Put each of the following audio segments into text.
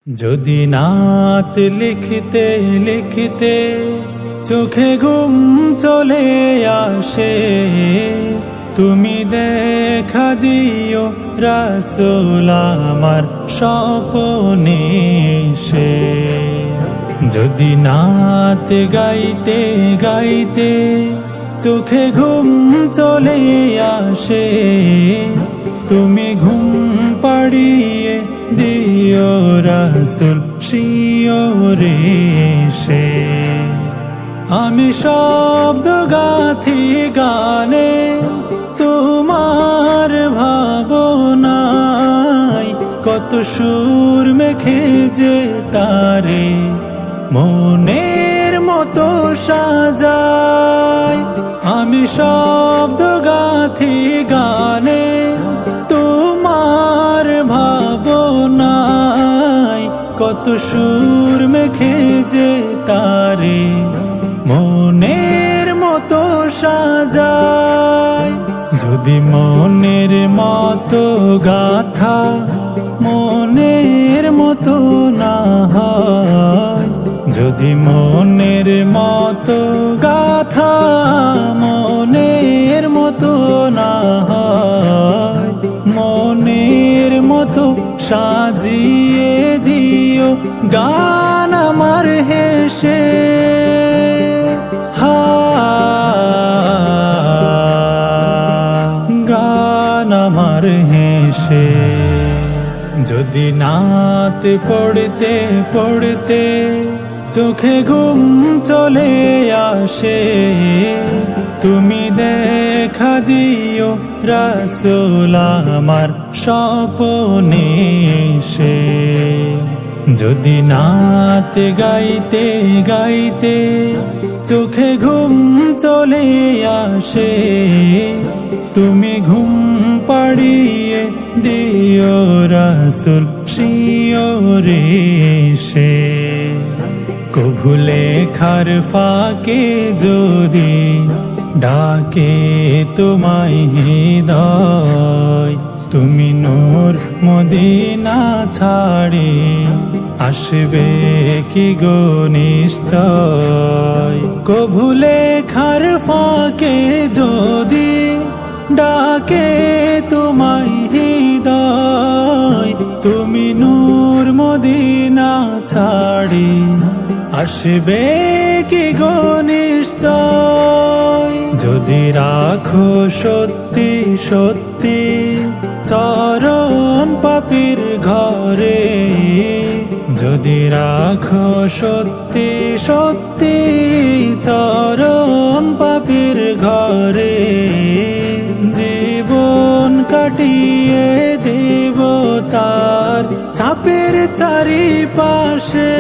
যদি নাত লিখতে লিখতে চোখে ঘুম চলে আসে, তুমি দেখা দিও রাসূল আমার স্বপ্নে সে। যদি নাত গাইতে গাইতে চোখে ঘুম চলে আসে, তুমি ঘুম পাড়িয়ে দিও রাসূল শিওরে সে। আমি শব্দ গাথি গানে তোমার ভাবনায়, কত সুর মেখে যে তারে মনের মতো সাজায়। আমি শব্দ গাথি গানে তোমার ভাবনায়, কত সুর মেখে যে তারে মনের মতো সাজায়। যদি মনের মতো গাথা মনের মতো না হয়, যদি মনের মতো গাথা মনের মতো না হয়, মনের মতো সাজিয়ে দিও গান আমার হেসে। গান আমার হেসে। যদি নাত পড়তে পড়তে চোখে ঘুম চলে আসে, তুমি দেখা দিও রাসূল আমার স্বপ্নে সে। যদি নাত গাইতে গাইতে চোখে ঘুম চলে আসে, তুমি ঘুম পাড়িয়ে দিও রাসূল শিওরে সে। কভু লেখার ফাঁকে যদি ডাকে তোমায় হৃদয়, তুমি নূর মদিনা ছাড়ে আসবে কি গো নিশ্চয়। কভু লেখার ফাঁকে যদি ডাকে তোমায় হৃদয়, তুমি নূর মদিনা ছাড়ে আসবে কি গো নিশ্চয়। যদি রাখো সত্যি সত্যি চরণ পাপীর ঘরে, যদি রাখো সত্যি সত্যি চরণ পাপীর ঘরে, জীবন কাটিয়ে দেব তার ছাপের চারিপাশে।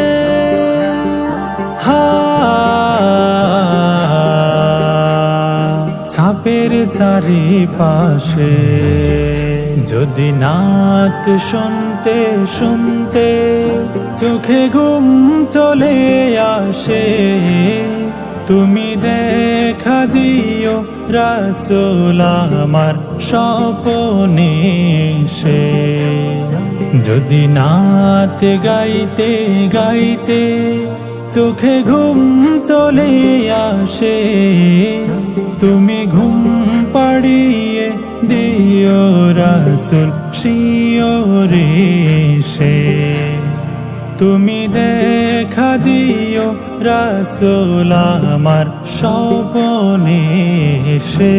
ছাপের চারিপাশে। যদি নাত শুনতে শুনতে চোখে ঘুম চলে আসে, তুমি দেখা দিও রাসূল আমার স্বপ্নে সে। যদি নাত গাইতে গাইতে চোখে ঘুম চলে আসে, তুমি ঘুম পাড়িয়ে দিও রাসূল শিওরে সে। তুমি দেখা দিও রাসূল আমার স্বপ্নে সে।